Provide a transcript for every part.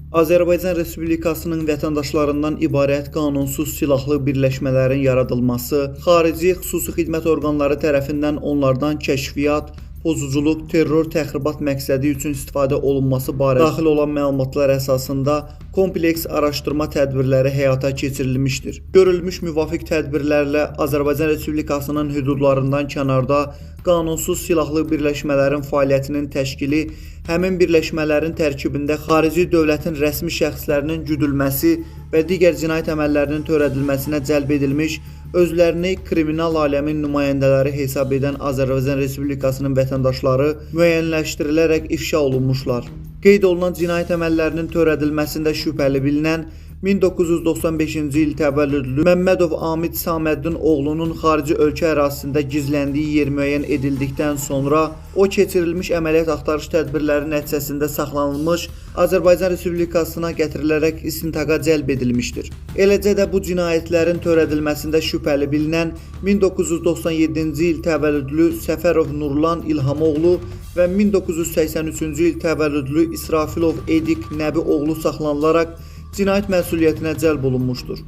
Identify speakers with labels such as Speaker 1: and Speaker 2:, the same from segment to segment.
Speaker 1: Azərbaycan Respublikasının vətəndaşlarından ibarət qanunsuz silahlı birləşmələrin yaradılması, xarici xüsusi xidmət orqanları tərəfindən onlardan kəşfiyyat, pozuculuq, terror, təxribat məqsədi üçün istifadə olunması barədə daxil olan məlumatlar əsasında kompleks araşdırma tədbirləri həyata keçirilmişdir. Görülmüş müvafiq tədbirlərlə Azərbaycan Respublikasının hüdudlarından kənarda qanunsuz silahlı birləşmələrin fəaliyyətinin təşkili, həmin birləşmələrin tərkibində xarici dövlətin rəsmi şəxslərinin güdülməsi və digər cinayət əməllərinin törədilməsinə cəlb edilmiş, özlərini kriminal aləmin nümayəndələri hesab edən Azərbaycan Respublikasının vətəndaşları müəyyənləşdirilərək ifşa olunmuşlar. Qeyd olunan cinayət əməllərinin törədilməsində şübhəli bilinən 1995-ci il təvəllüdlü Məmmədov Amid Saməddin oğlunun xarici ölkə ərazisində gizləndiyi yer müəyyən edildikdən sonra o keçirilmiş əməliyyat axtarış tədbirləri nəticəsində saxlanılmış, Azərbaycan Respublikasına gətirilərək istintaqa cəlb edilmişdir. Eləcə də bu cinayətlərin törədilməsində şübhəli bilinən 1997-ci il təvəllüdlü Səfərov Nurlan İlhamoğlu və 1983-cü il təvəllüdlü İsrafilov Edik Nəbi oğlu saxlanılaraq cinayət məsuliyyətinə cəlb olunmuşdur.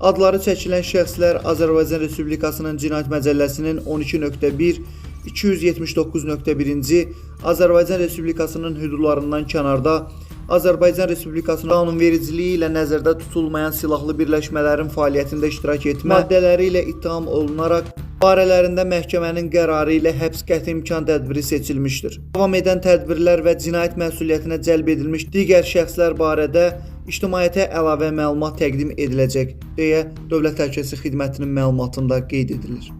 Speaker 1: Adları çəkilən şəxslər Azərbaycan Respublikasının Cinayət Məcəlləsinin 12.1, 279.1-ci Azərbaycan Respublikasının hüdudlarından kənarda Azərbaycan Respublikasının qanunvericiliyi ilə nəzərdə tutulmayan silahlı birləşmələrin fəaliyyətində iştirak etmə maddələri ilə ittiham olunaraq barələrində məhkəmənin qərarı ilə həbs qəti imkan tədbiri seçilmişdir. Davam edən tədbirlər və cinayət məsuliyyətinə cəlb edilmiş digər şəxslər barədə ictimaiyyətə əlavə məlumat təqdim ediləcək deyə Dövlət Təhlükəsizlik Xidmətinin məlumatında qeyd edilir.